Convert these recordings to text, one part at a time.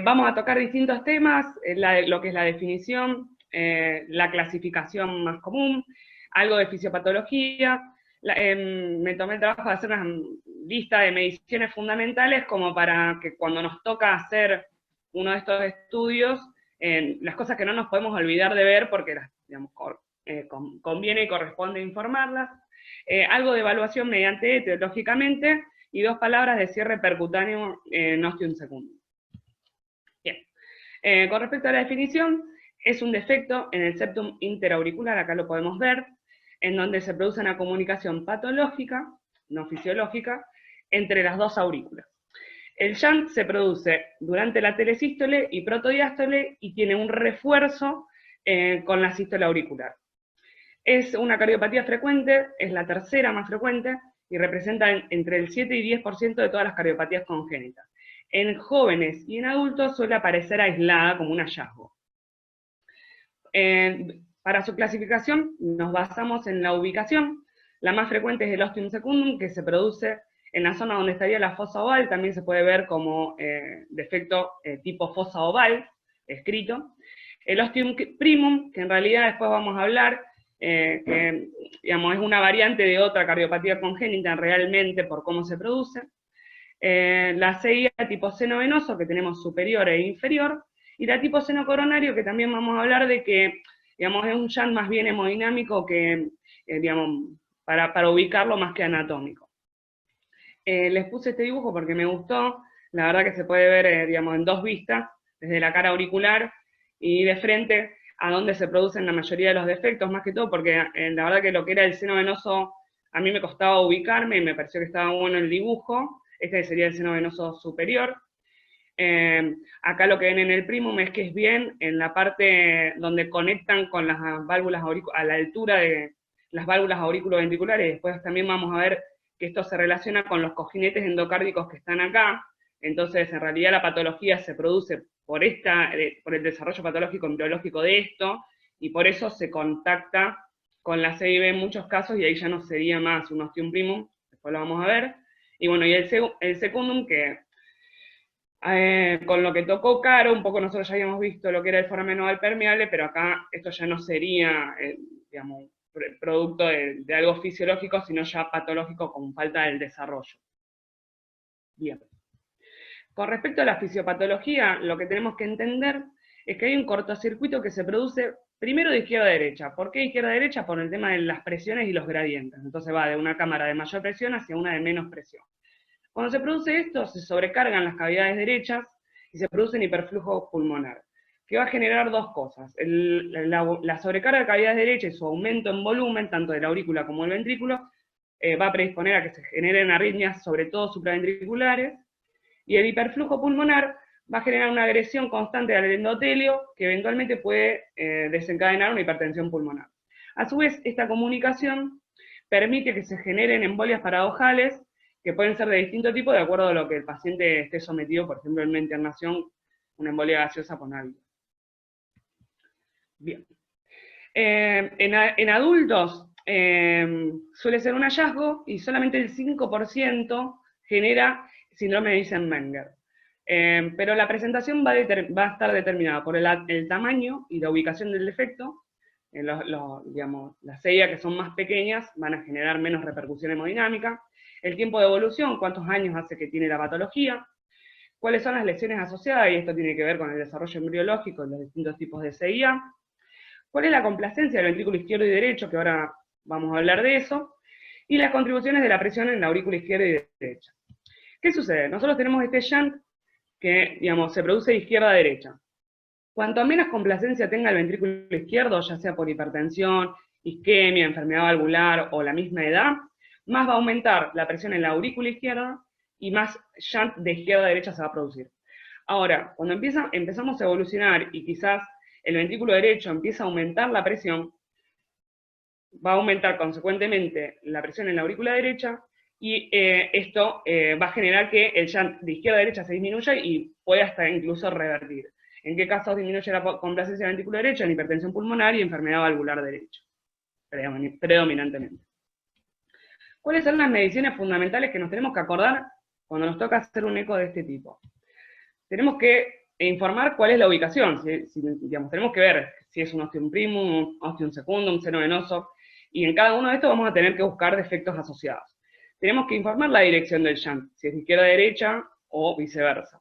Vamos a tocar distintos temas, lo que es la definición, la clasificación más común, algo de fisiopatología. Me tomé el trabajo de hacer una lista de mediciones fundamentales como para que cuando nos toca hacer uno de estos estudios, las cosas que no nos podemos olvidar de ver porque las, digamos, conviene y corresponde informarlas. Algo de evaluación mediante etiológicamente y dos palabras de cierre percutáneo en ostium secundum. Bien. Con respecto a la definición, es un defecto en el septum interauricular, acá lo podemos ver, en donde se produce una comunicación patológica, no fisiológica, entre las dos aurículas. El shunt se produce durante la telesístole y protodiástole y tiene un refuerzo con la sístole auricular. Es una cardiopatía frecuente, es la tercera más frecuente y representa entre el 7 y 10% de todas las cardiopatías congénitas. En jóvenes y en adultos suele aparecer aislada como un hallazgo. Para su clasificación nos basamos en la ubicación. La más frecuente es el ostium secundum, que se produce en la zona donde estaría la fosa oval, también se puede ver como defecto tipo fosa oval, escrito. El ostium primum, que en realidad después vamos a hablar, que digamos, es una variante de otra cardiopatía congénita realmente por cómo se produce. La CIA tipo seno venoso, que tenemos superior e inferior, y la tipo seno coronario, que también vamos a hablar de que, digamos, es un shunt más bien hemodinámico que, digamos, para ubicarlo más que anatómico. Les puse este dibujo porque me gustó, la verdad que se puede ver, digamos, en dos vistas, desde la cara auricular y de frente, a donde se producen la mayoría de los defectos, más que todo porque la verdad que lo que era el seno venoso, a mí me costaba ubicarme y me pareció que estaba bueno el dibujo. Este sería el seno venoso superior. Acá lo que ven en el primum es que es bien en la parte donde conectan con las válvulas a la altura de las válvulas aurículo-ventriculares. Después también vamos a ver que esto se relaciona con los cojinetes endocárdicos que están acá. Entonces, en realidad la patología se produce por el desarrollo patológico embriológico de esto, y por eso se contacta con la CIB en muchos casos, y ahí ya no sería más un ostium primum, después lo vamos a ver. Y bueno, y el secundum, que con lo que tocó Caro, un poco nosotros ya habíamos visto lo que era el foramen oval permeable, pero acá esto ya no sería, digamos, producto de algo fisiológico, sino ya patológico con falta del desarrollo. Bien. Con respecto a la fisiopatología, lo que tenemos que entender es que hay un cortocircuito que se produce primero de izquierda a derecha. ¿Por qué izquierda a derecha? Por el tema de las presiones y los gradientes. Entonces va de una cámara de mayor presión hacia una de menos presión. Cuando se produce esto, se sobrecargan las cavidades derechas y se produce un hiperflujo pulmonar, que va a generar dos cosas. La sobrecarga de cavidades derechas y su aumento en volumen, tanto de la aurícula como del ventrículo, va a predisponer a que se generen arritmias, sobre todo supraventriculares, y el hiperflujo pulmonar va a generar una agresión constante al endotelio que eventualmente puede desencadenar una hipertensión pulmonar. A su vez, esta comunicación permite que se generen embolias paradojales que pueden ser de distinto tipo de acuerdo a lo que el paciente esté sometido, por ejemplo, en una internación, una embolia gaseosa por náusea. Bien. En adultos suele ser un hallazgo y solamente el 5% genera síndrome de Eisenmenger. Pero la presentación va a estar determinada por el tamaño y la ubicación del defecto. Digamos, las CIA que son más pequeñas van a generar menos repercusión hemodinámica. El tiempo de evolución, cuántos años hace que tiene la patología, cuáles son las lesiones asociadas, y esto tiene que ver con el desarrollo embriológico en los distintos tipos de CIA, cuál es la complacencia del ventrículo izquierdo y derecho, que ahora vamos a hablar de eso, y las contribuciones de la presión en la aurícula izquierda y derecha. ¿Qué sucede? Nosotros tenemos este shunt que, digamos, se produce de izquierda a derecha. Cuanto menos complacencia tenga el ventrículo izquierdo, ya sea por hipertensión, isquemia, enfermedad valvular o la misma edad, más va a aumentar la presión en la aurícula izquierda y más shunt de izquierda a derecha se va a producir. Ahora, cuando empezamos a evolucionar y quizás el ventrículo derecho empieza a aumentar la presión, va a aumentar consecuentemente la presión en la aurícula derecha, y esto va a generar que el shunt de izquierda a derecha se disminuya y puede hasta incluso revertir. ¿En qué casos disminuye la complacencia del ventrículo derecho? En hipertensión pulmonar y enfermedad valvular derecha, predominantemente. ¿Cuáles son las mediciones fundamentales que nos tenemos que acordar cuando nos toca hacer un eco de este tipo? tenemos que informar cuál es la ubicación, digamos, tenemos que ver si es un ostium primum, un ostium secundum, un seno venoso, y en cada uno de estos vamos a tener que buscar defectos asociados. Tenemos que informar la dirección del shunt, si es de izquierda a derecha o viceversa.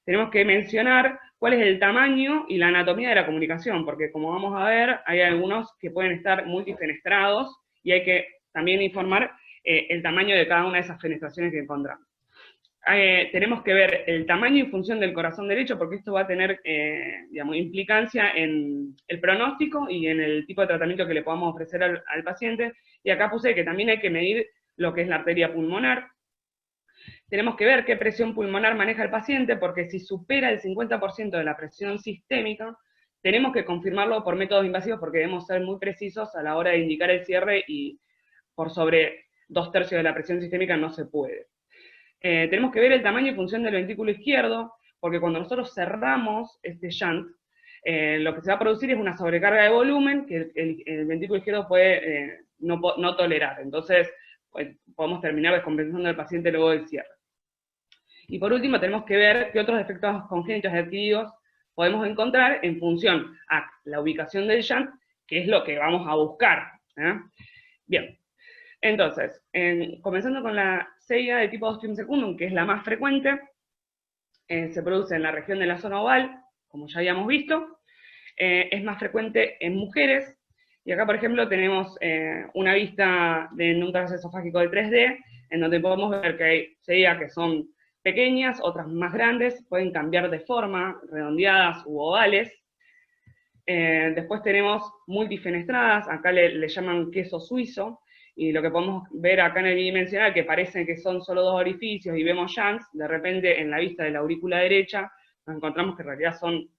Tenemos que mencionar cuál es el tamaño y la anatomía de la comunicación, porque como vamos a ver, hay algunos que pueden estar multifenestrados, y hay que también informar el tamaño de cada una de esas fenestraciones que encontramos. Tenemos que ver el tamaño y función del corazón derecho, porque esto va a tener, digamos, implicancia en el pronóstico y en el tipo de tratamiento que le podamos ofrecer al paciente. Y acá puse que también hay que medir lo que es la arteria pulmonar. Tenemos que ver qué presión pulmonar maneja el paciente, porque si supera el 50% de la presión sistémica, tenemos que confirmarlo por métodos invasivos, porque debemos ser muy precisos a la hora de indicar el cierre, y por sobre 2/3 de la presión sistémica no se puede. Tenemos que ver el tamaño y función del ventrículo izquierdo, porque cuando nosotros cerramos este shunt, lo que se va a producir es una sobrecarga de volumen que el ventrículo izquierdo puede no tolerar. Entonces, pues, podemos terminar descompensando al paciente luego del cierre. Y por último, tenemos que ver qué otros defectos congénitos adquiridos podemos encontrar en función a la ubicación del shunt, que es lo que vamos a buscar. Bien, entonces, comenzando con la CIA de tipo ostium secundum, que es la más frecuente, se produce en la región de la zona oval, como ya habíamos visto, es más frecuente en mujeres, y acá, por ejemplo, tenemos una vista de un trazo esofágico de 3D, en donde podemos ver que hay CIA que son pequeñas, otras más grandes, pueden cambiar de forma, redondeadas u ovales. Después tenemos multifenestradas, acá le llaman queso suizo, y lo que podemos ver acá en el bidimensional, que parecen que son solo 2 orificios y vemos shunts, de repente en la vista de la aurícula derecha nos encontramos que en realidad son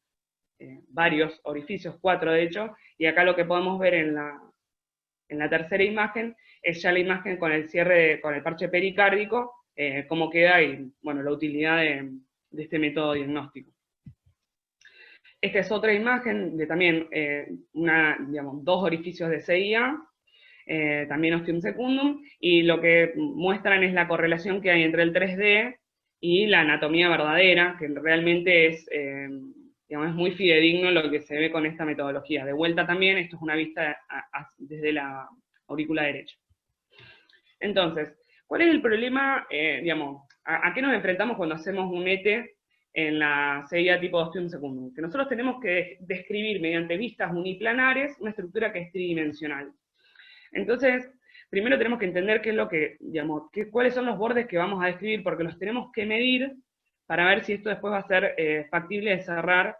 varios orificios, 4 de hecho, y acá lo que podemos ver en la tercera imagen es ya la imagen con el cierre, con el parche pericárdico, cómo queda, y bueno, la utilidad de este método diagnóstico. Esta es otra imagen de también digamos, 2 orificios de CIA, también ostium secundum, y lo que muestran es la correlación que hay entre el 3D y la anatomía verdadera, que realmente es, digamos, es muy fidedigno lo que se ve con esta metodología. De vuelta también, esto es una vista desde la aurícula derecha. Entonces, ¿cuál es el problema, digamos, a qué nos enfrentamos cuando hacemos un ETE en la CIA tipo ostium secundum? Que nosotros tenemos que describir mediante vistas uniplanares una estructura que es tridimensional. Entonces, primero tenemos que entender qué es lo que, digamos, cuáles son los bordes que vamos a describir, porque los tenemos que medir para ver si esto después va a ser factible de cerrar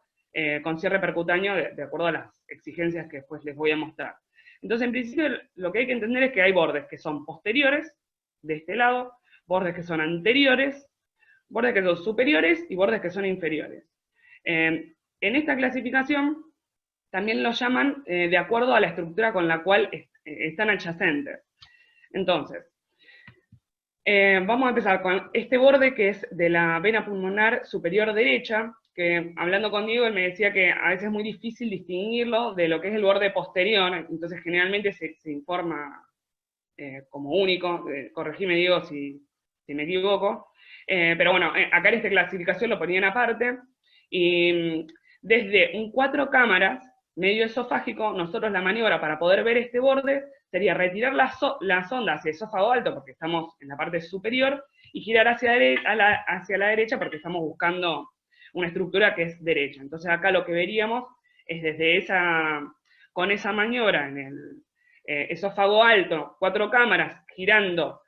con cierre percutáneo de acuerdo a las exigencias que después les voy a mostrar. Entonces, en principio, lo que hay que entender es que hay bordes que son posteriores, de este lado, bordes que son anteriores, bordes que son superiores y bordes que son inferiores. En esta clasificación también lo llaman de acuerdo a la estructura con la cual están adyacentes. Entonces, vamos a empezar con este borde que es de la vena pulmonar superior derecha, que hablando con Diego él me decía que a veces es muy difícil distinguirlo de lo que es el borde posterior, entonces generalmente se informa como único, corregime Diego si me equivoco, pero bueno, acá en esta clasificación lo ponían aparte, y desde un 4 cámaras medio esofágico, nosotros la maniobra para poder ver este borde sería retirar la sonda hacia esófago alto, porque estamos en la parte superior, y girar hacia la derecha, porque estamos buscando una estructura que es derecha. Entonces acá lo que veríamos es desde con esa maniobra en el esófago alto, 4 cámaras, girando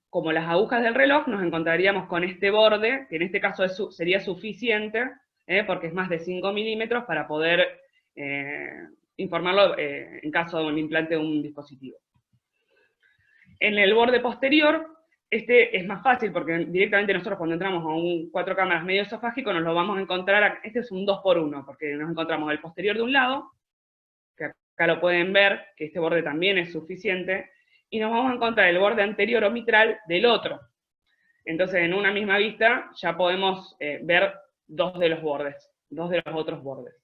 como las agujas del reloj, nos encontraríamos con este borde, que en este caso sería suficiente, porque es más de 5 milímetros para poder informarlo en caso de un implante de un dispositivo. En el borde posterior, este es más fácil, porque directamente nosotros cuando entramos a un 4 cámaras medio esofágico nos lo vamos a encontrar, este es un 2x1, porque nos encontramos el posterior de un lado, que acá lo pueden ver, que este borde también es suficiente, y nos vamos a encontrar el borde anterior o mitral del otro. Entonces, en una misma vista ya podemos ver 2 de los bordes, 2 de los otros bordes.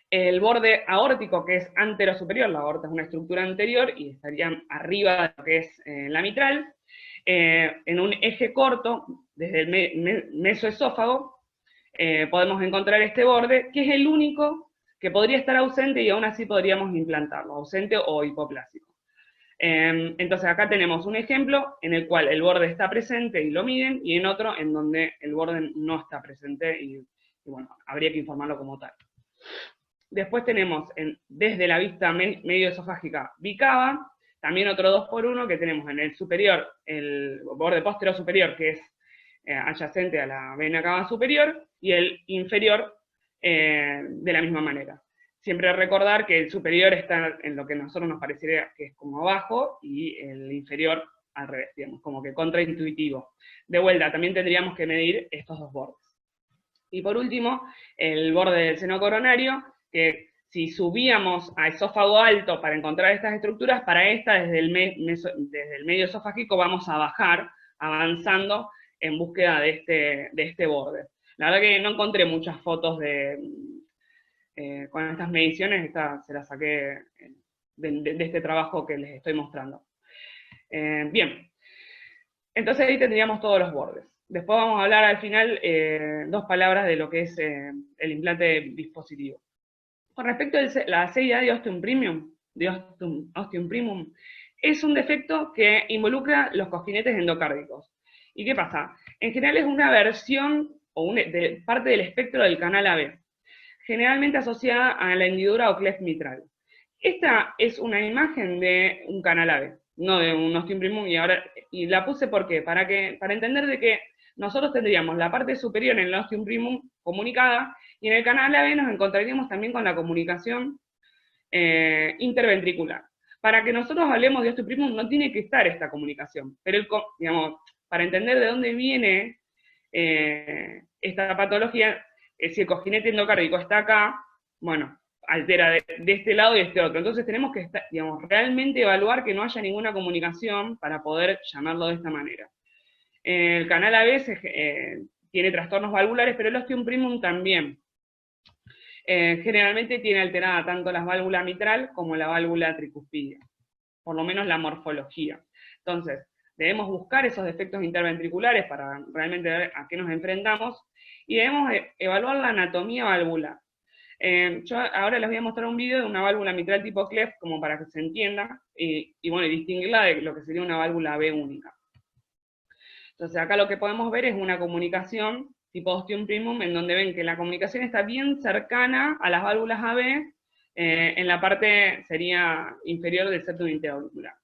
El borde aórtico, que es antero-superior, la aorta es una estructura anterior y estaría arriba de lo que es la mitral, en un eje corto, desde el mesoesófago, podemos encontrar este borde, que es el único que podría estar ausente y aún así podríamos implantarlo, ausente o hipoplásico. Entonces acá tenemos un ejemplo en el cual el borde está presente y lo miden, y en otro en donde el borde no está presente y bueno, habría que informarlo como tal. Después tenemos desde la vista medio esofágica bicava, también otro 2x1 que tenemos en el superior, el borde posterior superior, que es adyacente a la vena cava superior, y el inferior de la misma manera. Siempre recordar que el superior está en lo que a nosotros nos parecería que es como abajo, y el inferior al revés, digamos, como que contraintuitivo. De vuelta, también tendríamos que medir estos dos bordes. Y por último, el borde del seno coronario, que si subíamos a esófago alto para encontrar estas estructuras, para esta desde el medio esofágico vamos a bajar, avanzando en búsqueda de este borde. La verdad que no encontré muchas fotos con estas mediciones, se las saqué de este trabajo que les estoy mostrando. Bien, entonces ahí tendríamos todos los bordes. Después vamos a hablar al final 2 palabras de lo que es el implante dispositivo. Con respecto a la CIA de Ostium Primum, es un defecto que involucra los cojinetes endocárdicos. ¿Y qué pasa? En general es una versión o parte del espectro del canal AB, generalmente asociada a la hendidura o cleft mitral. Esta es una imagen de un canal AB, no de un Ostium Primum, y la puse ¿por qué? Para entender de que nosotros tendríamos la parte superior en el Ostium Primum comunicada, y en el canal AB nos encontraríamos también con la comunicación interventricular. Para que nosotros hablemos de Ostium Primum no tiene que estar esta comunicación, pero digamos, para entender de dónde viene esta patología, si el cojinete endocárdico está acá, bueno, altera de este lado y de este otro. Entonces tenemos que digamos, realmente evaluar que no haya ninguna comunicación para poder llamarlo de esta manera. El canal AB tiene trastornos valvulares, pero el Ostium Primum también. Generalmente tiene alterada tanto la válvula mitral como la válvula tricuspidia, por lo menos la morfología. Entonces, debemos buscar esos defectos interventriculares para realmente ver a qué nos enfrentamos, y debemos evaluar la anatomía valvular. Yo ahora les voy a mostrar un video de una válvula mitral tipo cleft, como para que se entienda, y bueno, distinguirla de lo que sería una válvula B única. Entonces acá lo que podemos ver es una comunicación tipo Ostium Primum, en donde ven que la comunicación está bien cercana a las válvulas AB, en la parte sería inferior del septum interauricular.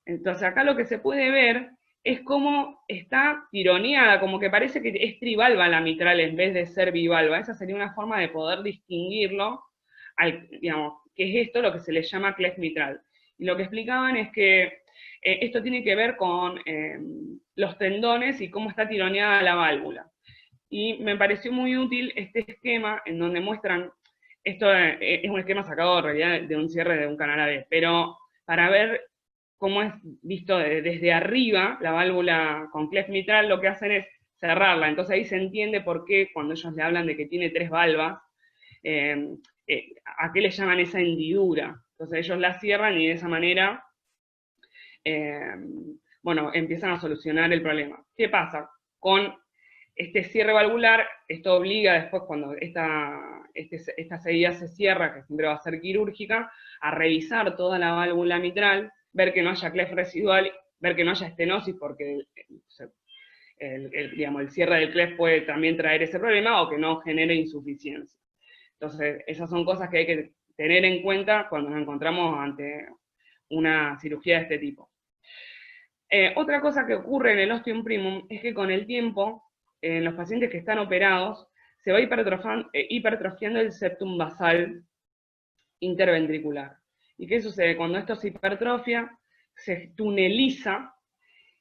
Entonces acá lo que se puede ver es cómo está tironeada, como que parece que es trivalva la mitral en vez de ser bivalva. Esa sería una forma de poder distinguirlo, digamos, que es esto lo que se le llama cleft mitral. Y lo que explicaban es que esto tiene que ver con los tendones y cómo está tironeada la válvula. Y me pareció muy útil este esquema en donde muestran, esto es un esquema sacado en realidad de un cierre de un canal AB, pero para ver cómo es visto desde arriba, la válvula con cleft mitral, lo que hacen es cerrarla. Entonces ahí se entiende por qué cuando ellos le hablan de que tiene 3 valvas, a qué le llaman esa hendidura. Entonces ellos la cierran y de esa manera, bueno, empiezan a solucionar el problema. ¿Qué pasa? Con este cierre valvular, esto obliga después, cuando esta seguida se cierra, que siempre va a ser quirúrgica, a revisar toda la válvula mitral, ver que no haya cleft residual, ver que no haya estenosis, porque digamos, el cierre del cleft puede también traer ese problema, o que no genere insuficiencia. Entonces, esas son cosas que hay que tener en cuenta cuando nos encontramos ante una cirugía de este tipo. Otra cosa que ocurre en el Ostium Primum es que con el tiempo, en los pacientes que están operados, se va hipertrofiando el septum basal interventricular. ¿Y qué sucede? Cuando esto se hipertrofia, se tuneliza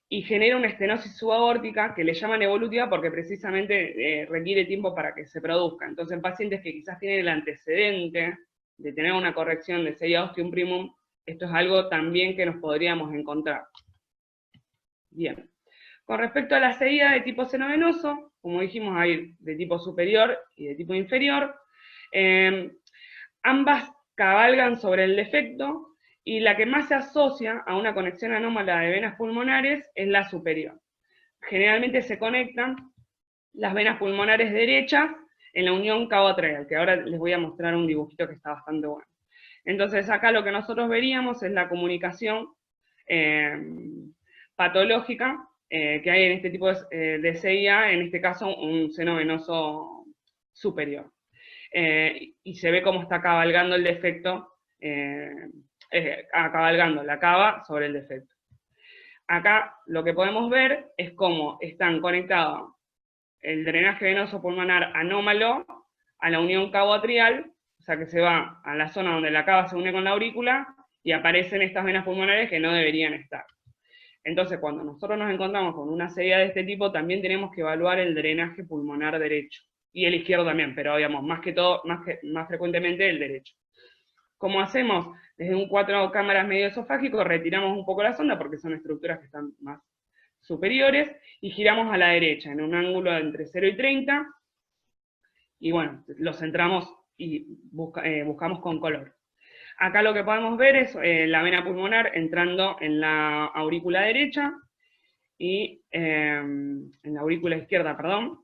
y genera una estenosis subaórtica que le llaman evolutiva porque precisamente requiere tiempo para que se produzca. Entonces, en pacientes que quizás tienen el antecedente de tener una corrección de CIA Ostium Primum, esto es algo también que nos podríamos encontrar. Bien. Con respecto a la CIA de tipo senovenoso, como dijimos, hay de tipo superior y de tipo inferior. Ambas cabalgan sobre el defecto, Y la que más se asocia a una conexión anómala de venas pulmonares es la superior. Generalmente se conectan las venas pulmonares derechas en la unión cabo-atrial, que ahora les voy a mostrar un dibujito que está bastante bueno. Entonces acá lo que nosotros veríamos es la comunicación patológica que hay en este tipo de CIA, en este caso un seno venoso superior. Y se ve cómo está cabalgando el defecto, cabalgando la cava sobre el defecto. Acá lo que podemos ver es cómo están conectados el drenaje venoso pulmonar anómalo a la unión cabo-atrial, o sea que se va a la zona donde la cava se une con la aurícula y aparecen estas venas pulmonares que no deberían estar. Entonces, cuando nosotros nos encontramos con una serie de este tipo, también tenemos que evaluar el drenaje pulmonar derecho. Y el izquierdo también, pero digamos, más frecuentemente el derecho. ¿Cómo hacemos? Desde un 4 cámaras medio esofágico retiramos un poco la sonda porque son estructuras que están más superiores y giramos a la derecha en un ángulo entre 0 y 30 y bueno, lo centramos y buscamos con color. Acá lo que podemos ver es la vena pulmonar entrando en la aurícula derecha y en la aurícula izquierda, perdón,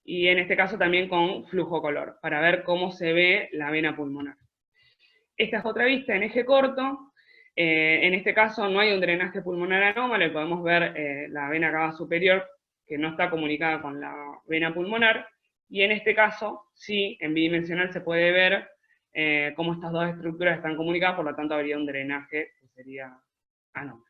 y en este caso también con flujo color, para ver cómo se ve la vena pulmonar. Esta es otra vista en eje corto. En este caso no hay un drenaje pulmonar anómalo, y podemos ver la vena cava superior, que no está comunicada con la vena pulmonar, y en este caso, sí, en bidimensional se puede ver cómo estas dos estructuras están comunicadas, por lo tanto habría un drenaje que sería anómalo.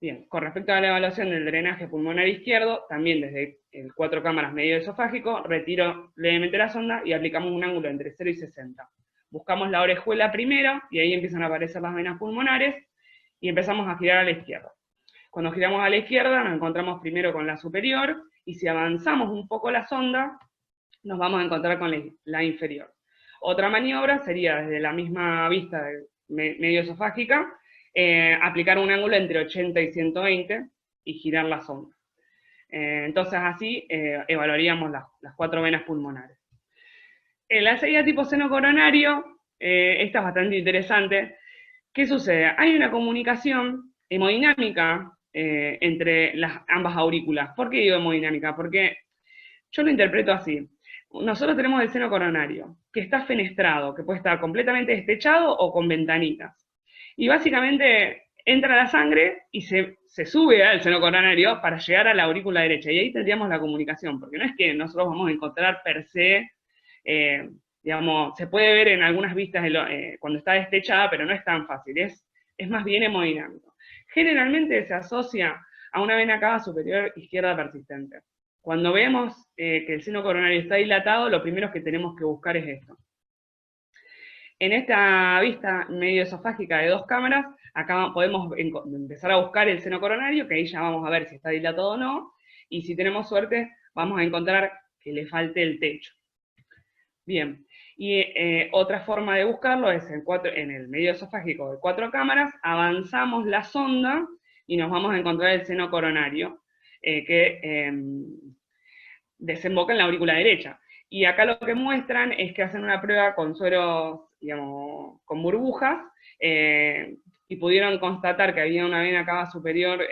Bien, con respecto a la evaluación del drenaje pulmonar izquierdo, también desde el 4 cámaras medio esofágico, retiro levemente la sonda y aplicamos un ángulo entre 0 y 60. Buscamos la orejuela primero, y ahí empiezan a aparecer las venas pulmonares, y empezamos a girar a la izquierda. Cuando giramos a la izquierda, nos encontramos primero con la superior, y si avanzamos un poco la sonda, nos vamos a encontrar con la inferior. Otra maniobra sería, desde la misma vista medio esofágica, aplicar un ángulo entre 80 y 120, y girar la sonda. Entonces así evaluaríamos las 4 venas pulmonares. En la serie tipo seno coronario, esta es bastante interesante. ¿Qué sucede? Hay una comunicación hemodinámica entre ambas aurículas. ¿Por qué digo hemodinámica? Porque yo lo interpreto así. Nosotros tenemos el seno coronario, que está fenestrado, que puede estar completamente destechado o con ventanitas. Y básicamente entra la sangre y se sube al seno coronario para llegar a la aurícula derecha. Y ahí tendríamos la comunicación, porque no es que nosotros vamos a encontrar per se, digamos, se puede ver en algunas vistas cuando está destechada, pero no es tan fácil, es más bien hemodinámico. Generalmente se asocia a una vena cava superior izquierda persistente. Cuando vemos que el seno coronario está dilatado, lo primero que tenemos que buscar es esto. En esta vista medio esofágica de 2 cámaras, acá podemos empezar a buscar el seno coronario, que ahí ya vamos a ver si está dilatado o no, y si tenemos suerte, vamos a encontrar que le falte el techo. Bien, y otra forma de buscarlo es en el medio esofágico de 4 cámaras, avanzamos la sonda y nos vamos a encontrar el seno coronario, que desemboca en la aurícula derecha. Y acá lo que muestran es que hacen una prueba con sueros, digamos, con burbujas, y pudieron constatar que había una vena cava superior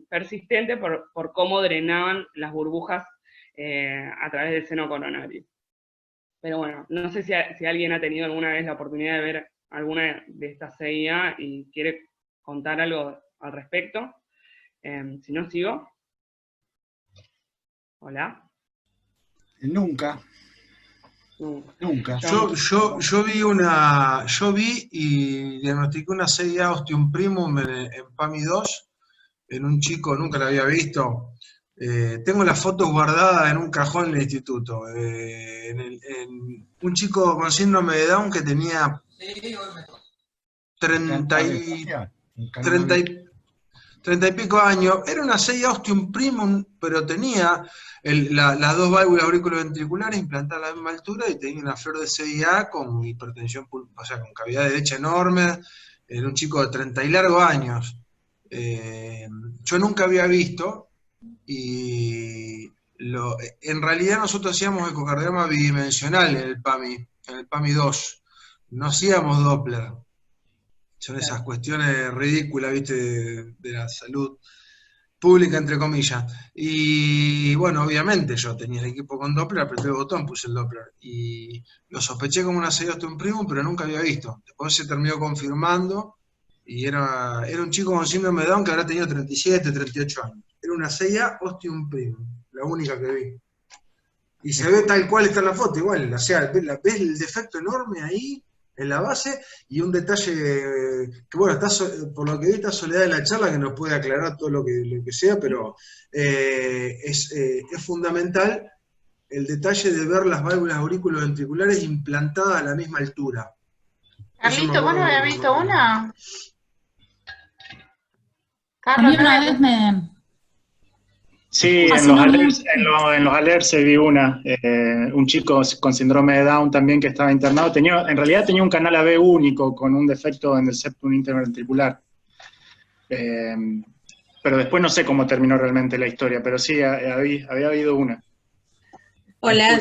persistente por cómo drenaban las burbujas a través del seno coronario. Pero bueno, no sé si alguien ha tenido alguna vez la oportunidad de ver alguna de estas CIA y quiere contar algo al respecto. Si no, sigo. Hola. Nunca. Yo vi y diagnostiqué una CIA ostium primum en PAMI 2, en un chico, nunca la había visto. Tengo las fotos guardadas en un cajón en el instituto. En un chico con síndrome de Down que tenía 30 y pico años. Era una CIA ostium primum, pero tenía las 2 válvulas auriculoventriculares implantadas a la misma altura y tenía una flor de CIA con hipertensión, o sea, con cavidad derecha enorme. Era un chico de 30 y largos años. Yo nunca había visto, y en realidad nosotros hacíamos ecocardiograma bidimensional en el PAMI 2, no hacíamos Doppler. Son esas cuestiones ridículas, ¿viste? De la salud pública, entre comillas. Y bueno, obviamente yo tenía el equipo con Doppler, apreté el botón, puse el Doppler. Y lo sospeché como una serie osteum primum, pero nunca había visto. Después se terminó confirmando, y era un chico con síndrome de Down que habrá tenido 37, 38 años. Era una CIA osteum primum, la única que vi. Y se ve tal cual está en la foto, igual. O sea, ves el defecto enorme ahí, en la base, y un detalle que, bueno, por lo que vi está Soledad de la charla, que nos puede aclarar todo lo que sea, pero es fundamental el detalle de ver las válvulas auriculoventriculares implantadas a la misma altura. Carlito, ¿vos no habías visto una? A Carlos, mí una vez me... Sí, Hace en los no alerts, mucho. en los alerts vi una, un chico con síndrome de Down también que estaba internado, en realidad tenía un canal AB único con un defecto en el septum interventricular. Pero después no sé cómo terminó realmente la historia, pero sí, había habido una. Hola,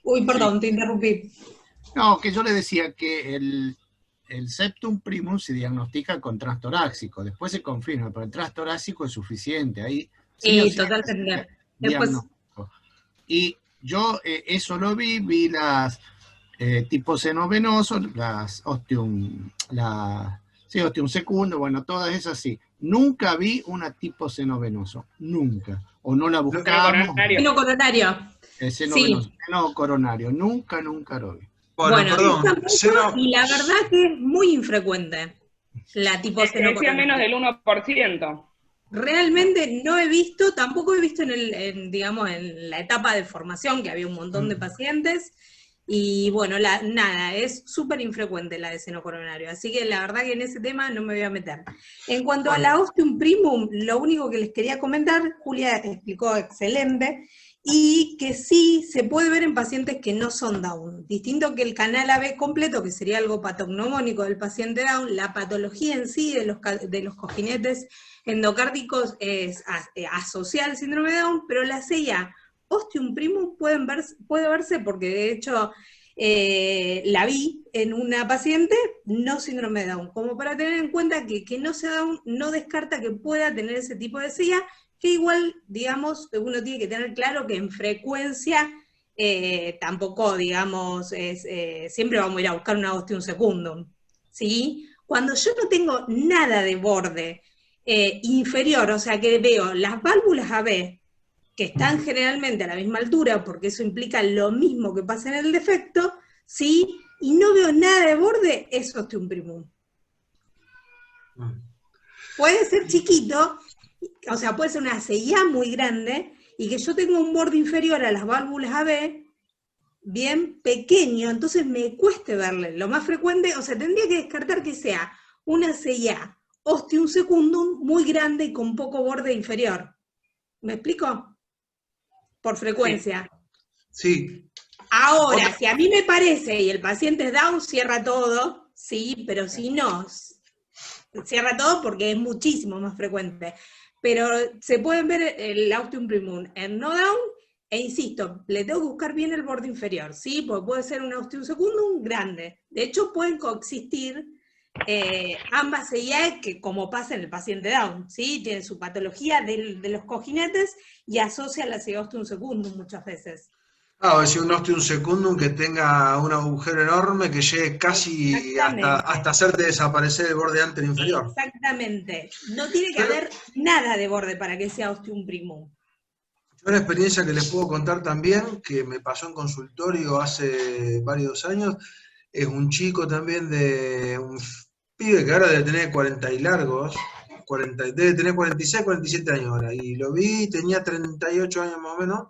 uy, perdón, te interrumpí. No, que yo le decía que el septum primum se diagnostica con transtorácico, después se confirma, pero el transtorácico es suficiente, ahí sí o Sí, sí totalmente. es Después, diagnóstico. Y yo eso lo vi las tipo seno venoso, las ostium secundo, bueno, todas esas sí. Nunca vi una tipo seno venoso, nunca. O no la buscamos. seno coronario. Seno Sí. venoso, seno coronario, nunca lo vi. Bueno, perdón, tampoco, y la verdad que es muy infrecuente la tipo seno Decía menos coronario. del 1%. Realmente no he visto, tampoco he visto digamos, en la etapa de formación, que había un montón de pacientes, y bueno, nada, es súper infrecuente la de seno coronario, así que la verdad que en ese tema no me voy a meter. En cuanto a la ostium primum, lo único que les quería comentar, Julia explicó excelente, y que sí se puede ver en pacientes que no son Down, distinto que el canal AB completo, que sería algo patognomónico del paciente Down, la patología en sí de los cojinetes endocárdicos es asociada al síndrome de Down, pero la CIA ostium primum puede verse porque de hecho la vi en una paciente no síndrome de Down, como para tener en cuenta que no sea Down no descarta que pueda tener ese tipo de CIA, que igual, digamos, uno tiene que tener claro que en frecuencia tampoco, digamos, siempre vamos a ir a buscar una ostium secundum, ¿sí? Cuando yo no tengo nada de borde inferior, o sea que veo las válvulas AB, que están generalmente a la misma altura, porque eso implica lo mismo que pasa en el defecto, ¿sí? Y no veo nada de borde, es ostium primum. Puede ser chiquito, o sea, puede ser una CIA muy grande, y que yo tenga un borde inferior a las válvulas AB, bien pequeño, entonces me cueste verle. Lo más frecuente, o sea, tendría que descartar que sea una CIA ostium secundum muy grande y con poco borde inferior. ¿Me explico? Por frecuencia. Sí. Ahora, si a mí me parece, y el paciente es Down, cierra todo, sí, pero si no, cierra todo porque es muchísimo más frecuente. Pero se pueden ver el ostium primum en no Down, e insisto, le tengo que buscar bien el borde inferior, ¿sí? Porque puede ser un ostium secundum grande. De hecho, pueden coexistir ambas CIA, que como pasa en el paciente Down, ¿sí? Tiene su patología de los cojinetes y asocia la CIA ostium secundum muchas veces. O sea, un ostium secundum que tenga un agujero enorme que llegue casi hasta hacerte desaparecer el borde anterior inferior. Exactamente. No tiene que haber nada de borde para que sea ostium primum. Yo una experiencia que les puedo contar también, que me pasó en consultorio hace varios años, es un chico también de un pibe que ahora debe tener 40 y largos, debe tener 46, 47 años ahora, y lo vi, tenía 38 años más o menos,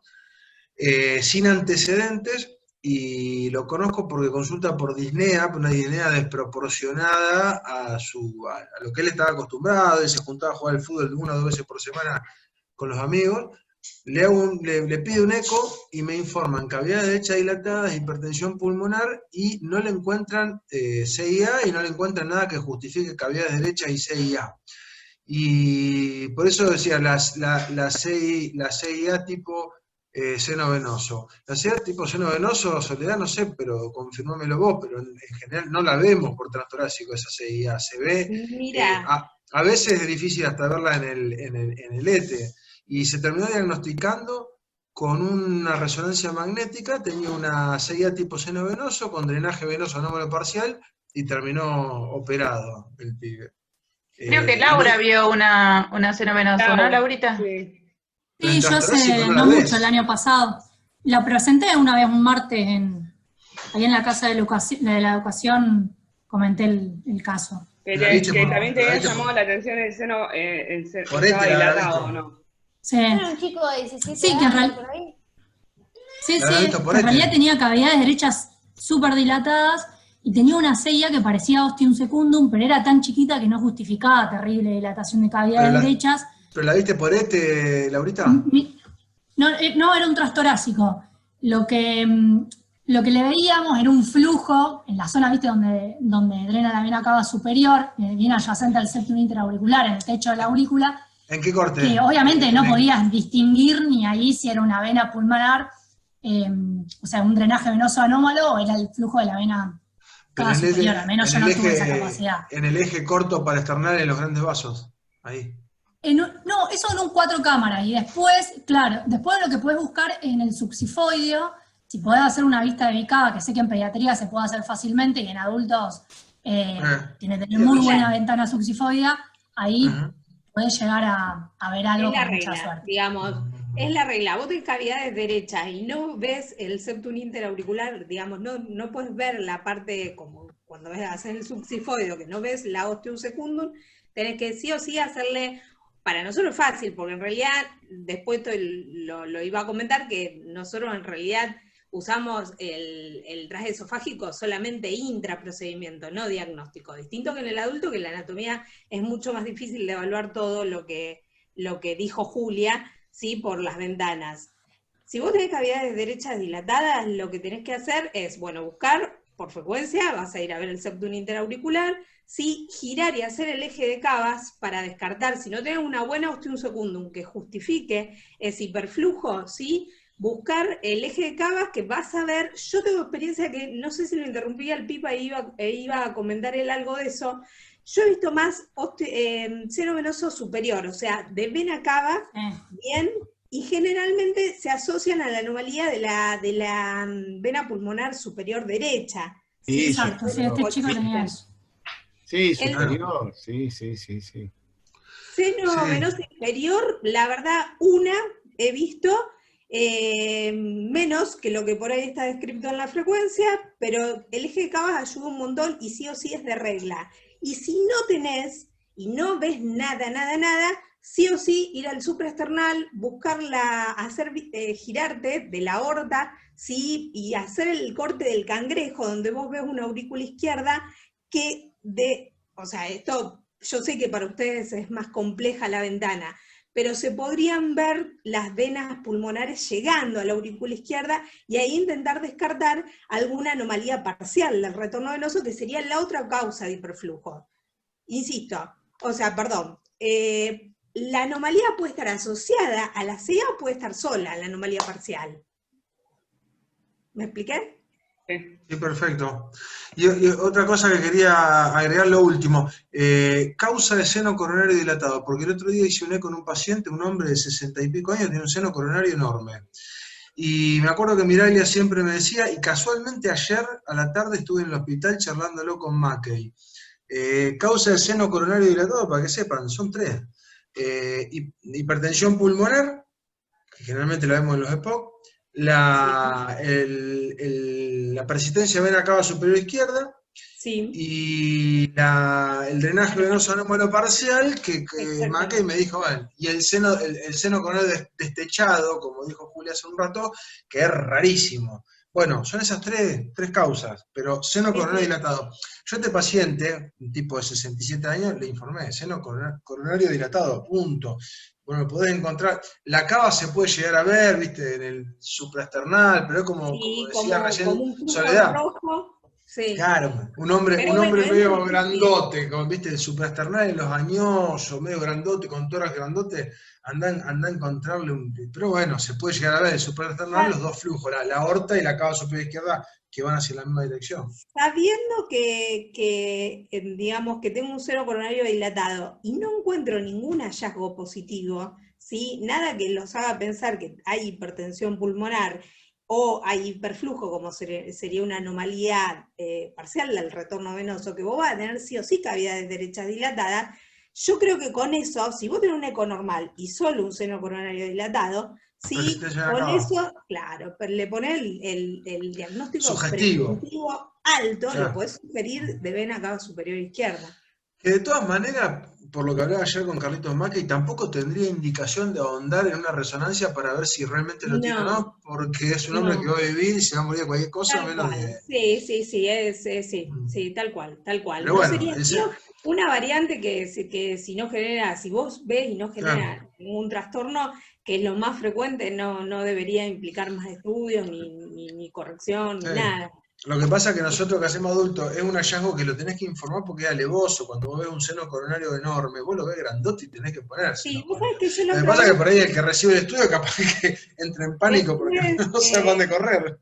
sin antecedentes, y lo conozco porque consulta por disnea, una disnea desproporcionada a lo que él estaba acostumbrado. Él se juntaba a jugar al fútbol 1 o 2 veces por semana con los amigos. Le pide un eco y me informan cavidades derechas dilatadas, hipertensión pulmonar, y no le encuentran CIA y no le encuentran nada que justifique cavidades derechas y CIA. Y por eso decía, la CIA tipo seno venoso. La ansiedad tipo seno venoso, Soledad, no sé, pero confirmámelo vos, pero en general no la vemos por transtorácico esa CIA, se ve, Mira, a veces es difícil hasta verla en el ETE, y se terminó diagnosticando con una resonancia magnética, tenía una CIA tipo seno venoso con drenaje venoso anómalo parcial y terminó operado el pibe. Creo que Laura vio una seno venoso, ¿no, Laurita? Sí. Pero en Sí, yo transtorácico hace no la no ves. mucho, el año pasado. La presenté una vez un martes ahí en la Casa de la Educación, comenté el caso. Que, La viste que por- también te la había viste llamado por- la atención el seno, Por estaba este la dilatado, viste. ¿o no? Sí, Era un chico de 17 Sí, que en años, real- por ahí. sí, La habrá visto que por en este. realidad tenía cavidades derechas súper dilatadas y tenía una CIA que parecía ostium secundum, pero era tan chiquita que no justificaba terrible dilatación de cavidades Pero la- derechas. ¿Pero la viste por este, Laurita? No, era un transtorácico. Lo que le veíamos era un flujo en la zona, ¿viste? Donde drena la vena cava superior, bien adyacente al septum interauricular, en el techo de la aurícula, ¿En qué corte? que obviamente no En el- podías distinguir ni ahí si era una vena pulmonar, o sea, un drenaje venoso anómalo, o era el flujo de la vena Pero cava en el- superior. Al menos yo en no el tuve esa eje- capacidad. En el eje corto para externar en los grandes vasos. Ahí. No, eso en un 4 cámaras. Y después, claro, después lo que puedes buscar en el subsifoideo, si podés hacer una vista de Bicava, que sé que en pediatría se puede hacer fácilmente y en adultos tiene que tener muy buena ventana subsifoidea, ahí Ajá. podés llegar a ver algo es la con mucha regla, suerte. digamos, es la regla. Vos tenés cavidades derechas y no ves el septum interauricular, digamos, no puedes ver la parte como cuando haces el subsifoideo, que no ves la ostium secundum, tenés que sí o sí hacerle. Para nosotros es fácil, porque en realidad, después lo iba a comentar, que nosotros en realidad usamos el traje esofágico solamente intraprocedimiento, no diagnóstico. Distinto que en el adulto, que en la anatomía es mucho más difícil de evaluar todo lo que dijo Julia, ¿sí? Por las ventanas. Si vos tenés cavidades derechas dilatadas, lo que tenés que hacer es, bueno, buscar por frecuencia, vas a ir a ver el septum interauricular, ¿sí? Girar y hacer el eje de cavas para descartar, si no tenés una buena ostium secundum que justifique ese hiperflujo, ¿sí? Buscar el eje de cavas que vas a ver. Yo tengo experiencia que, no sé si lo interrumpía el Pipa e iba a comentar él algo de eso. Yo he visto más seno venoso superior, o sea, de vena cava, bien, y generalmente se asocian a la anomalía de la vena pulmonar superior derecha. Sí, Exacto, sí, este chico tenía eso. Sí, superior, sí. Seno venoso inferior, la verdad, una he visto, menos que lo que por ahí está descrito en la frecuencia, pero el eje de cavas ayuda un montón y sí o sí es de regla. Y si no tenés y no ves nada, sí o sí ir al supraesternal, girarte de la aorta, ¿sí? Y hacer el corte del cangrejo, donde vos ves una aurícula izquierda, o sea, esto, yo sé que para ustedes es más compleja la ventana, pero se podrían ver las venas pulmonares llegando a la aurícula izquierda y ahí intentar descartar alguna anomalía parcial del retorno venoso, que sería la otra causa de hiperflujo. Insisto, o sea, perdón, la anomalía puede estar asociada a la CIA o puede estar sola, la anomalía parcial. ¿Me expliqué? Sí, perfecto. Y otra cosa que quería agregar, lo último, causa de seno coronario dilatado, porque el otro día hice un eco con un paciente, un hombre de 60 y pico años, tiene un seno coronario enorme. Y me acuerdo que Miralia siempre me decía, y casualmente ayer a la tarde estuve en el hospital charlándolo con Mackey. Causa de seno coronario dilatado, para que sepan, son 3. Hipertensión pulmonar, que generalmente la vemos en los EPOC, la persistencia de vena cava superior izquierda, sí. Y el drenaje venoso anómalo parcial, que Mackey me dijo, bueno, y el seno coronario destechado, como dijo Julia hace un rato, que es rarísimo. Bueno, son esas tres causas, pero seno coronario dilatado. Yo a este paciente, un tipo de 67 años, le informé, seno coronario dilatado, punto. Bueno, lo podés encontrar, la cava se puede llegar a ver, viste, en el supraesternal, pero es como decía recién Soledad. Rojo. Sí. Claro, un hombre medio grandote, con, viste, el supraesternal y los añosos, medio grandote, con tórax grandote, anda a encontrarle un... Pero bueno, se puede llegar a ver el supraesternal, los dos flujos, la aorta y la cava superior izquierda, que van hacia la misma dirección. Sabiendo digamos, que tengo un seno coronario dilatado y no encuentro ningún hallazgo positivo, ¿sí? Nada que los haga pensar que hay hipertensión pulmonar o hay hiperflujo, como sería una anomalía parcial del retorno venoso, que vos vas a tener sí o sí cavidades derechas dilatadas, yo creo que con eso, si vos tenés un eco normal y solo un seno coronario dilatado, sí, con eso, claro, pero le ponés el diagnóstico preventivo alto, claro. Lo podés sugerir de vena cava superior izquierda. Que de todas maneras, por lo que hablaba ayer con Carlitos Macri, tampoco tendría indicación de ahondar en una resonancia para ver si realmente lo tiene o no, porque es un hombre que va a vivir y se va a morir de cualquier cosa, tal menos cual. de... Sí, tal cual. Pero no bueno, sería una variante que si no genera, si vos ves y no genera ningún trastorno, que es lo más frecuente, no debería implicar más estudios, ni corrección, ni nada. Lo que pasa es que nosotros que hacemos adultos es un hallazgo que lo tenés que informar porque es alevoso. Cuando vos ves un seno coronario enorme, vos lo ves grandote y tenés que ponerse. Sí, vos sabés que yo lo que pasa es que por ahí el que recibe el estudio capaz que entra en pánico porque no sabe dónde correr.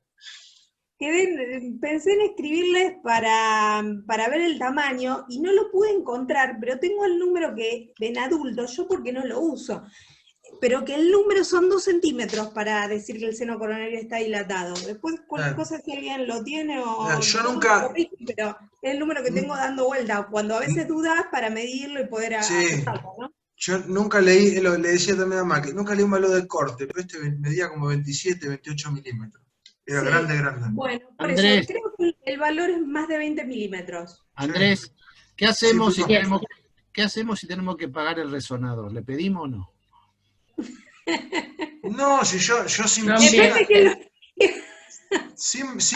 Pensé en escribirles para ver el tamaño y no lo pude encontrar, pero tengo el número que en adultos, yo porque no lo uso, pero que el número son 2 centímetros para decir que el seno coronario está dilatado. Después cualquier cosa si alguien lo tiene o yo nunca... pero es el número que tengo dando vuelta, cuando a veces dudas para medirlo y poder ajustarlo, ¿no? Yo nunca leí, le decía también a Macri, nunca leí un valor de corte, pero este medía como 27, 28 milímetros. Era grande. Bueno, por Andrés, eso creo que el valor es más de 20 milímetros. Andrés, ¿qué hacemos si tenemos que pagar el resonador? ¿Le pedimos o no? No, si yo sin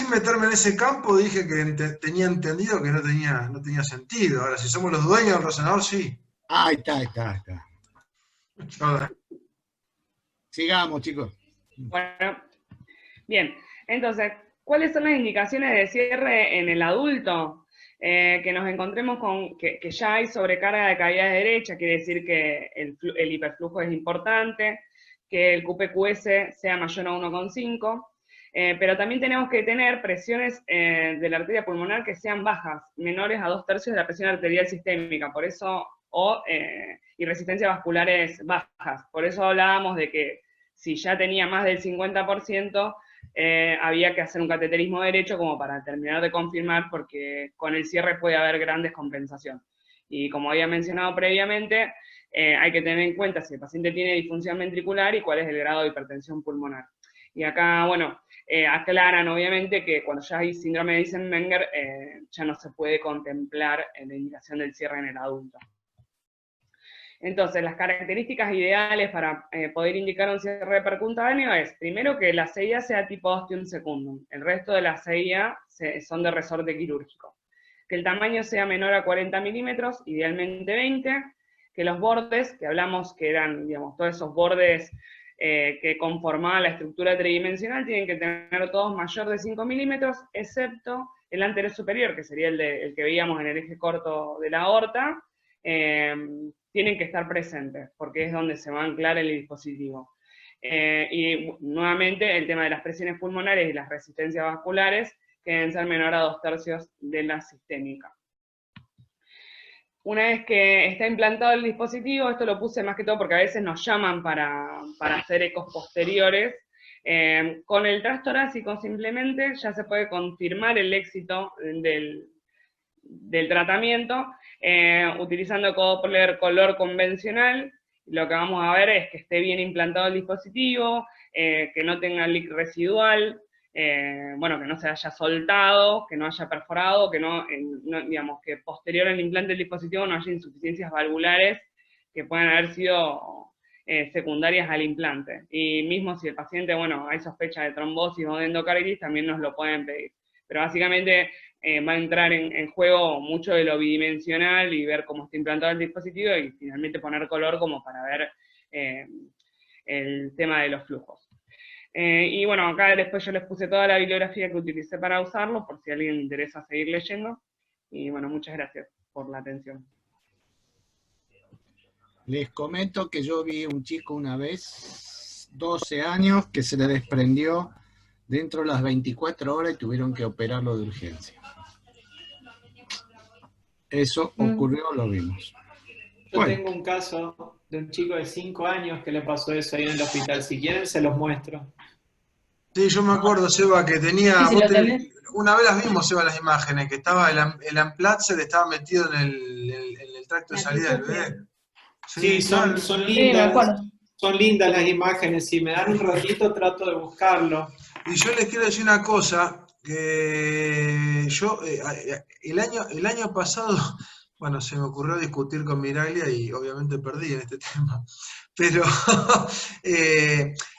meterme en ese campo dije que tenía entendido que no tenía sentido. Ahora, si somos los dueños del resonador, sí. Ahí está. Sigamos, chicos. Bueno, bien. Entonces, ¿cuáles son las indicaciones de cierre en el adulto? Que nos encontremos con que ya hay sobrecarga de cavidad derecha, quiere decir que el hiperflujo es importante, que el QPQS sea mayor a 1,5, pero también tenemos que tener presiones de la arteria pulmonar que sean bajas, menores a 2/3 de la presión arterial sistémica, por eso, y resistencias vasculares bajas. Por eso hablábamos de que si ya tenía más del 50%, había que hacer un cateterismo derecho como para terminar de confirmar, porque con el cierre puede haber gran descompensación. Y como había mencionado previamente, hay que tener en cuenta si el paciente tiene disfunción ventricular y cuál es el grado de hipertensión pulmonar. Y acá, bueno, aclaran obviamente que cuando ya hay síndrome de Eisenmenger, ya no se puede contemplar la indicación del cierre en el adulto. Entonces, las características ideales para poder indicar un cierre percutáneo es, primero, que la CIA sea tipo ostium secundum. El resto de las CIA son de resorte quirúrgico. Que el tamaño sea menor a 40 milímetros, idealmente 20. Que los bordes, que hablamos que eran, digamos, todos esos bordes que conformaban la estructura tridimensional, tienen que tener todos mayor de 5 milímetros, excepto el anterior superior, que sería el que veíamos en el eje corto de la aorta, tienen que estar presentes, porque es donde se va a anclar el dispositivo. Y nuevamente el tema de las presiones pulmonares y las resistencias vasculares, que deben ser menor a 2/3 de la sistémica. Una vez que está implantado el dispositivo, esto lo puse más que todo porque a veces nos llaman para hacer ecos posteriores, con el transtorácico simplemente ya se puede confirmar el éxito del tratamiento, utilizando Doppler color convencional. Lo que vamos a ver es que esté bien implantado el dispositivo, que no tenga leak residual, bueno, que no se haya soltado, que no haya perforado, que digamos, que posterior al implante del dispositivo no haya insuficiencias valvulares que puedan haber sido secundarias al implante. Y mismo si el paciente, bueno, hay sospecha de trombosis o de endocarditis, también nos lo pueden pedir. Pero básicamente va a entrar en juego mucho de lo bidimensional y ver cómo está implantado el dispositivo y finalmente poner color como para ver el tema de los flujos. Y bueno, acá después yo les puse toda la bibliografía que utilicé para usarlo, por si a alguien le interesa seguir leyendo. Y bueno, muchas gracias por la atención. Les comento que yo vi un chico una vez, 12 años, que se le desprendió dentro de las 24 horas y tuvieron que operarlo de urgencia. Eso ocurrió, lo vimos. Yo Bueno. tengo un caso de un chico de 5 años que le pasó eso ahí en el hospital. Si quieren, se los muestro. Sí, yo me acuerdo, Seba, que tenía... Sí, si lo tenés. Una vez las vimos, Seba, las imágenes, que estaba el Amplatzer estaba metido en el tracto de salida del bebé. Sí, son Sí, me lindas. acuerdo. Son lindas las imágenes. Si me dan un ratito, trato de buscarlo. Y yo les quiero decir una cosa, que yo el año pasado, bueno, se me ocurrió discutir con Miraglia y obviamente perdí en este tema, pero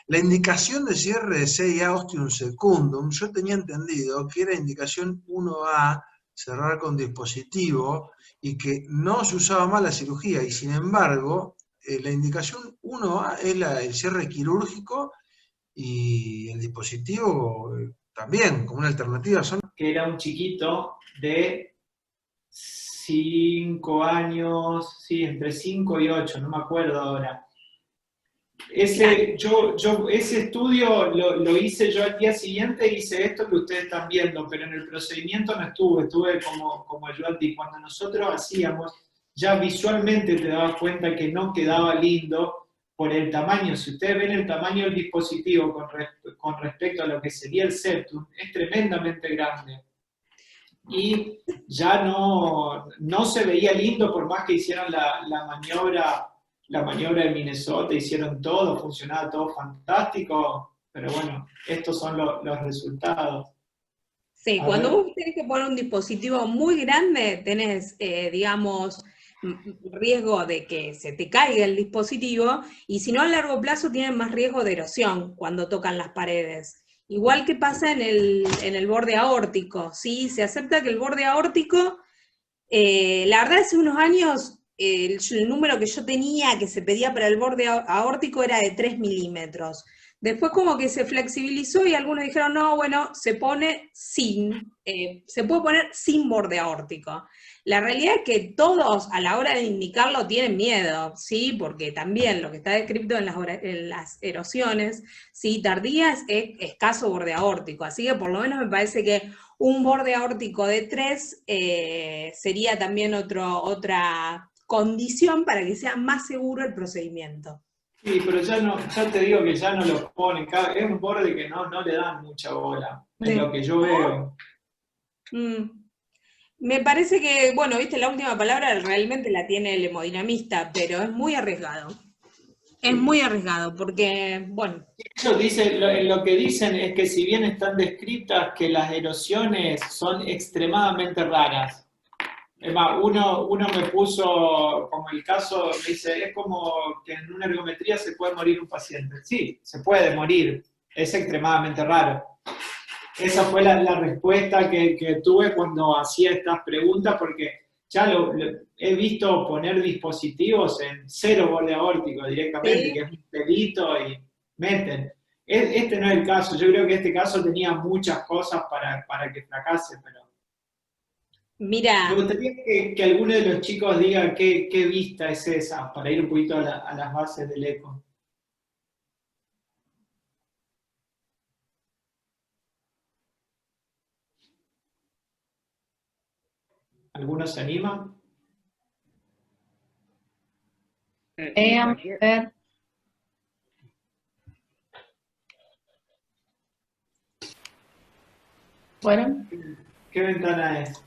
la indicación de cierre de CIA ostium secundum, yo tenía entendido que era indicación 1A, cerrar con dispositivo, y que no se usaba más la cirugía, y sin embargo, la indicación 1A es el cierre quirúrgico, y el dispositivo también, como una alternativa. Que era un chiquito de 5 años, sí, entre 5 y 8, no me acuerdo ahora. Ese estudio lo hice yo al día siguiente, hice esto que ustedes están viendo, pero en el procedimiento no estuve como ayudante, y cuando nosotros hacíamos, ya visualmente te dabas cuenta que no quedaba lindo por el tamaño. Si ustedes ven el tamaño del dispositivo con respecto a lo que sería el septum, es tremendamente grande. Y ya no se veía lindo por más que hicieran la maniobra de Minnesota, hicieron todo, funcionaba todo fantástico, pero bueno, estos son los resultados. Sí, cuando vos tenés que poner un dispositivo muy grande, tenés, digamos, riesgo de que se te caiga el dispositivo, y si no, a largo plazo tienen más riesgo de erosión cuando tocan las paredes. Igual que pasa en el borde aórtico, ¿sí? Se acepta que el borde aórtico, la verdad, hace unos años, el número que yo tenía que se pedía para el borde aórtico era de 3 milímetros. Después como que se flexibilizó y algunos dijeron, no, bueno, se puede poner sin borde aórtico. La realidad es que todos a la hora de indicarlo tienen miedo, ¿sí? Porque también lo que está descrito en las erosiones, ¿sí? Tardías, es escaso borde aórtico. Así que por lo menos me parece que un borde aórtico de 3 sería también otra condición para que sea más seguro el procedimiento. Sí, pero ya te digo que ya no lo ponen, es un borde que no le dan mucha bola, es lo que yo veo. Me parece que, bueno, viste, la última palabra realmente la tiene el hemodinamista, pero es muy arriesgado. Es muy arriesgado, porque, bueno. Ellos dicen, lo que dicen es que si bien están descritas, que las erosiones son extremadamente raras. Es más, uno me puso, como el caso, me dice, es como que en una ergometría se puede morir un paciente. Sí, se puede morir, es extremadamente raro. Esa fue la respuesta que tuve cuando hacía estas preguntas, porque ya he visto poner dispositivos en 0 borde aórtico directamente, ¿sí? Que es un pelito y meten. Este no es el caso, yo creo que este caso tenía muchas cosas para que fracase, pero... Mira. Me gustaría que alguno de los chicos diga qué vista es esa, para ir un poquito a las bases del eco. ¿Alguno se anima? A ver. Bueno. ¿Qué ventana es?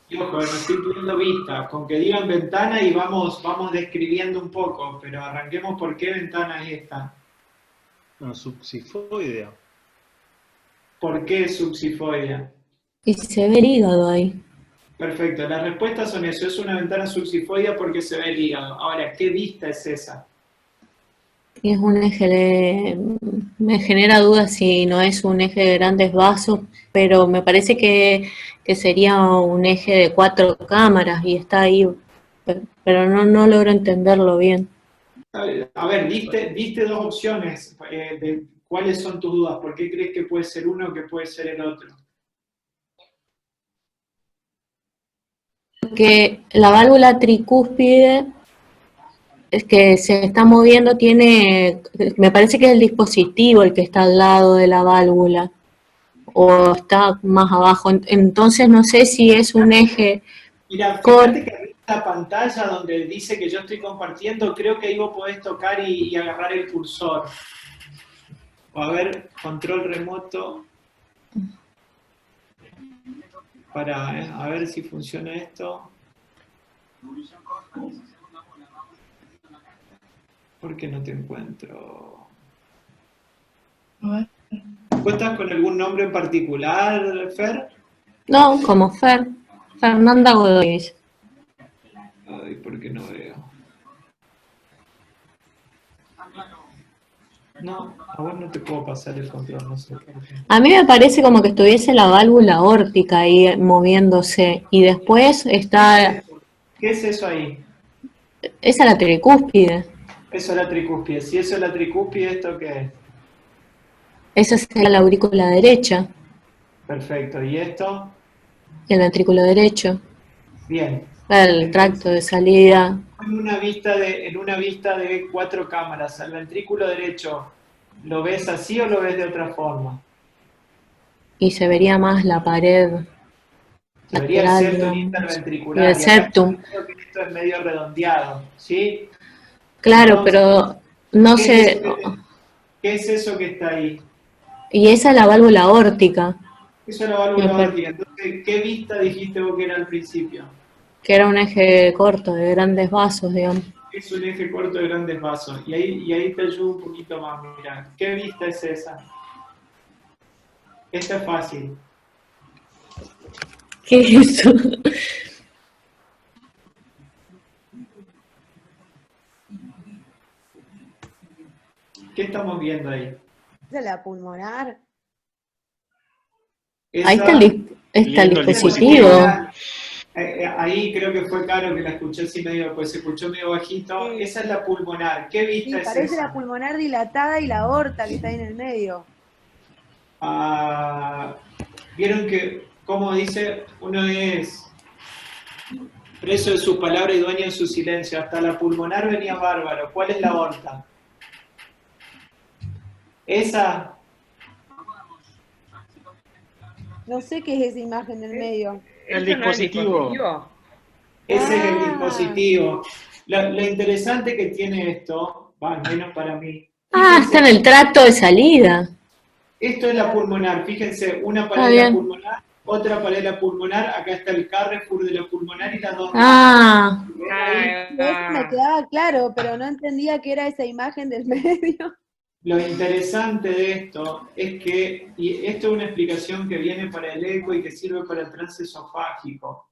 Y ojo, no estoy pidiendo vista, con que digan ventana y vamos describiendo un poco, pero arranquemos por qué ventana es esta. No, subsifoidea. ¿Por qué subsifoidea? Y se ve el hígado ahí. Perfecto, las respuestas son eso, es una ventana subsifoidea porque se ve el hígado. Ahora, ¿qué vista es esa? Es un eje me genera dudas si no es un eje de grandes vasos, pero me parece que sería un eje de 4 cámaras y está ahí, pero no logro entenderlo bien. A ver, diste 2 opciones de cuáles son tus dudas, ¿por qué crees que puede ser uno o que puede ser el otro? porque la válvula tricúspide es que se está moviendo, me parece que es el dispositivo el que está al lado de la válvula, o está más abajo, entonces no sé si es un eje. Mira, fíjate que en esta pantalla donde dice que yo estoy compartiendo, creo que ahí vos podés tocar y agarrar el cursor. O a ver, control remoto. A ver si funciona esto. ¿Por qué no te encuentro? ¿Vos estás con algún nombre en particular, Fer? No, como Fernanda Godoy. Ay, ¿por qué no veo? No, a vos no te puedo pasar el control, no sé por qué. A mí me parece como que estuviese la válvula aórtica ahí moviéndose, y después está... ¿Qué es eso ahí? Esa es la tricúspide. Eso es la tricúspide. Si eso es la tricúspide, ¿esto qué es? Esa es la aurícula derecha. Perfecto. ¿Y esto? El ventrículo derecho. Bien. El tracto de salida. En una vista de 4 cámaras, al ventrículo derecho, ¿lo ves así o lo ves de otra forma? Y se vería más la pared se vería lateral, el septum ¿no? interventricular. Y el septum. Creo que esto es medio redondeado, ¿sí? Claro, Entonces, pero no sé... ¿qué es eso que está ahí? Y esa es la válvula aórtica. Eso es la válvula aórtica. Entonces, ¿qué vista dijiste vos que era al principio? Que era un eje corto, de grandes vasos, digamos. Es un eje corto de grandes vasos. Y ahí te ayudo un poquito más. Mira, ¿qué vista es esa? Esta es fácil. ¿Qué es eso? ¿Qué estamos viendo ahí? ¿Esa es la pulmonar? Ahí está el dispositivo. Ahí creo que fue Caro que la escuché así medio, pues se escuchó medio bajito. Sí. Esa es la pulmonar. ¿Qué vista es Parece esa? la pulmonar dilatada y la aorta que está ahí en el medio. Vieron que, como dice, uno es preso de sus palabras y dueño de su silencio. Hasta la pulmonar venía bárbaro. ¿Cuál es la aorta? Esa. No sé qué es esa imagen del medio. El dispositivo. Ese es el dispositivo. Lo interesante que tiene esto, al menos para mí. Está en el tracto de salida. Esto es la pulmonar. Fíjense, una pared de la pulmonar, otra pared de la pulmonar. Acá está el Carrefour de la pulmonar y las dos. Eso me quedaba claro, pero no entendía qué era esa imagen del medio. Lo interesante de esto es que, y esto es una explicación que viene para el eco y que sirve para el transesofágico.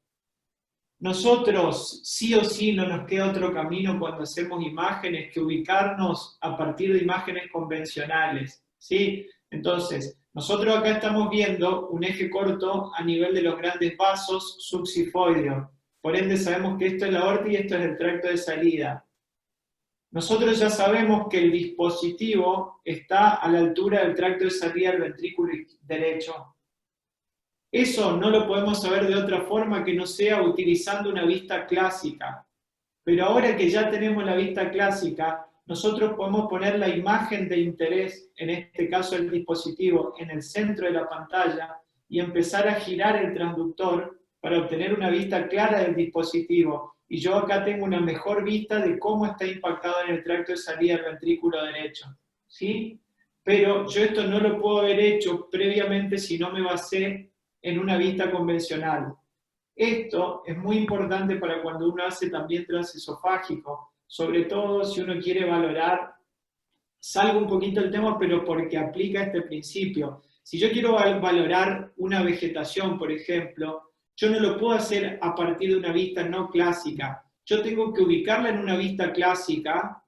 Nosotros, sí o sí, no nos queda otro camino cuando hacemos imágenes que ubicarnos a partir de imágenes convencionales, ¿sí? Entonces, nosotros acá estamos viendo un eje corto a nivel de los grandes vasos subsifoideos. Por ende, sabemos que esto es la aorta y esto es el tracto de salida. Nosotros ya sabemos que el dispositivo está a la altura del tracto de salida del ventrículo derecho. Eso no lo podemos saber de otra forma que no sea utilizando una vista clásica. Pero ahora que ya tenemos la vista clásica, nosotros podemos poner la imagen de interés, en este caso el dispositivo, en el centro de la pantalla y empezar a girar el transductor para obtener una vista clara del dispositivo. Y yo acá tengo una mejor vista de cómo está impactado en el tracto de salida del ventrículo derecho. ¿Sí? Pero yo esto no lo puedo haber hecho previamente si no me basé en una vista convencional. Esto es muy importante para cuando uno hace también transesofágico, sobre todo si uno quiere valorar, salgo un poquito del tema, pero porque aplica este principio. Si yo quiero valorar una vegetación, por ejemplo, yo no lo puedo hacer a partir de una vista no clásica. Yo tengo que ubicarla en una vista clásica,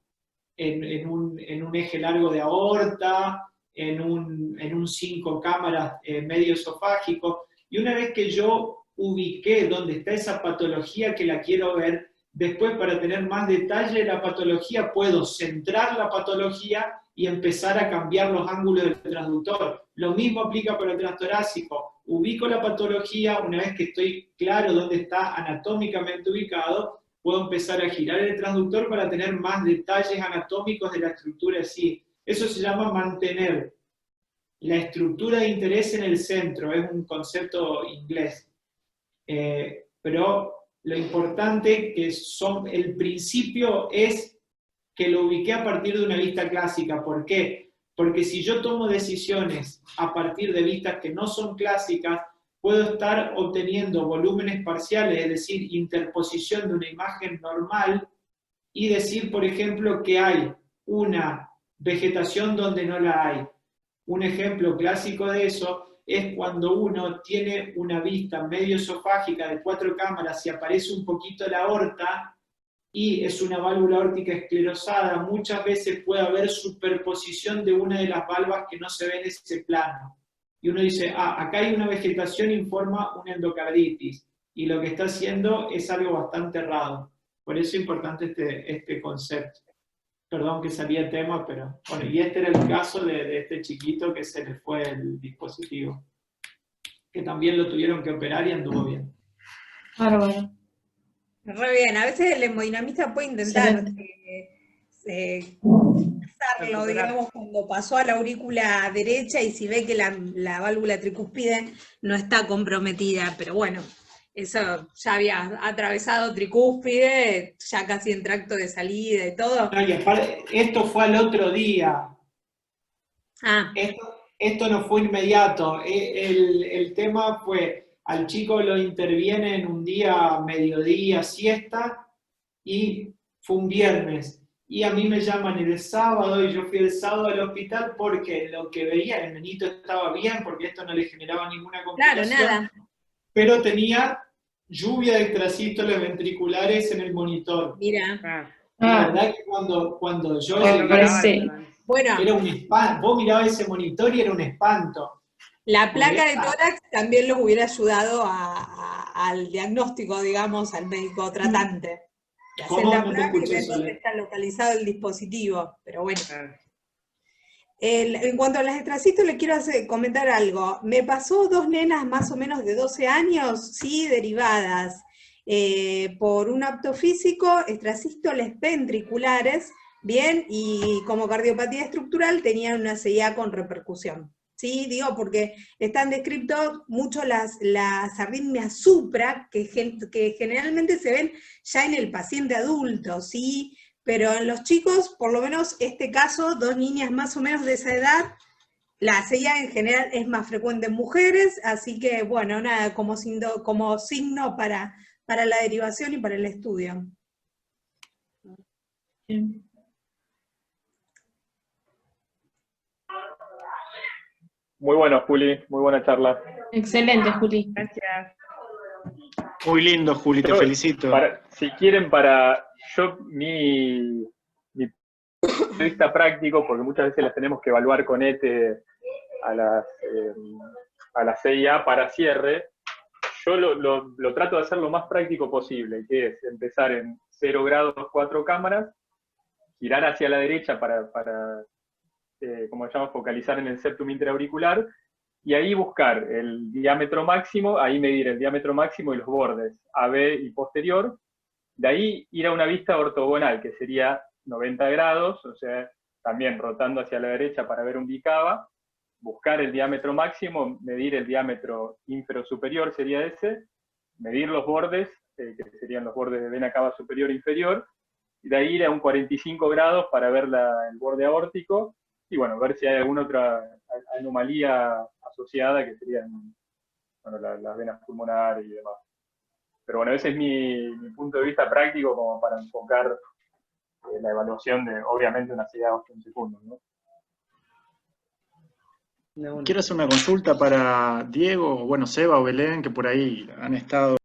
en un eje largo de aorta, en un 5 cámaras medio esofágico, y una vez que yo ubiqué dónde está esa patología que la quiero ver, Después, para tener más detalle de la patología, puedo centrar la patología y empezar a cambiar los ángulos del transductor. Lo mismo aplica para el transtorácico. Ubico la patología, una vez que estoy claro dónde está anatómicamente ubicado, puedo empezar a girar el transductor para tener más detalles anatómicos de la estructura en sí. Eso se llama mantener la estructura de interés en el centro, es un concepto inglés. Pero lo importante que el principio es que lo ubiqué a partir de una vista clásica. ¿Por qué? Porque si yo tomo decisiones a partir de vistas que no son clásicas, puedo estar obteniendo volúmenes parciales, es decir, interposición de una imagen normal, y decir, por ejemplo, que hay una vegetación donde no la hay. Un ejemplo clásico de eso es cuando uno tiene una vista medio esofágica de 4 cámaras y aparece un poquito la aorta y es una válvula aórtica esclerosada, muchas veces puede haber superposición de una de las valvas que no se ve en ese plano. Y uno dice, acá hay una vegetación y informa una endocarditis, y lo que está haciendo es algo bastante errado. Por eso es importante este concepto. Perdón que salí de tema, pero bueno, y este era el caso de este chiquito que se le fue el dispositivo, que también lo tuvieron que operar y anduvo bien. Bárbaro. Re bien, a veces el hemodinamista puede intentar hacerlo, digamos, cuando pasó a la aurícula derecha y si ve que la válvula tricúspide no está comprometida, pero bueno, eso ya había atravesado tricúspide, ya casi en tracto de salida y todo. No, y aparte, esto fue al otro día. Esto no fue inmediato. El tema fue, al chico lo intervienen un día, mediodía, siesta, y fue un viernes. Y a mí me llaman el sábado, y yo fui el sábado al hospital porque lo que veía, el nenito estaba bien, porque esto no le generaba ninguna complicación. Claro, nada. Pero tenía lluvia de extrasístoles ventriculares en el monitor. Mira. La verdad que cuando yo bueno, era un espanto. Vos mirabas ese monitor y era un espanto. La placa de tórax también los hubiera ayudado al diagnóstico, digamos, al médico tratante. Hacer la placa y ver dónde está localizado el dispositivo, pero bueno. En cuanto a las extrasístoles, les quiero comentar algo. Me pasó 2 nenas más o menos de 12 años, sí, derivadas por un apto físico, extrasístoles ventriculares, bien, y como cardiopatía estructural tenían una CIA con repercusión. Sí, digo, porque están descritos mucho las arritmias supra, que generalmente se ven ya en el paciente adulto, ¿sí? Pero en los chicos, por lo menos este caso, 2 niñas más o menos de esa edad, la CIA en general es más frecuente en mujeres, así que, bueno, nada, como signo para la derivación y para el estudio. Muy bueno, Juli, muy buena charla. Excelente, Juli. Gracias. Muy lindo, Juli, te felicito. Si quieren, mi punto de vista práctico, porque muchas veces las tenemos que evaluar con ETE a la CIA para cierre, yo lo trato de hacer lo más práctico posible, que es empezar en 0 grados, 4 cámaras, girar hacia la derecha para como llamamos, focalizar en el septum intraauricular, y ahí buscar el diámetro máximo, ahí medir el diámetro máximo y los bordes AB y posterior, de ahí ir a una vista ortogonal, que sería 90 grados, o sea, también rotando hacia la derecha para ver un bicava, buscar el diámetro máximo, medir el diámetro infero-superior, sería ese, medir los bordes, que serían los bordes de vena cava superior e inferior, y de ahí ir a un 45 grados para ver el borde aórtico, y bueno, ver si hay alguna otra anomalía asociada, que serían las venas pulmonares y demás. Pero bueno, ese es mi punto de vista práctico como para enfocar la evaluación de, obviamente, una CIA de ostium secundum, ¿no? Quiero hacer una consulta para Diego, bueno, Seba o Belén, que por ahí han estado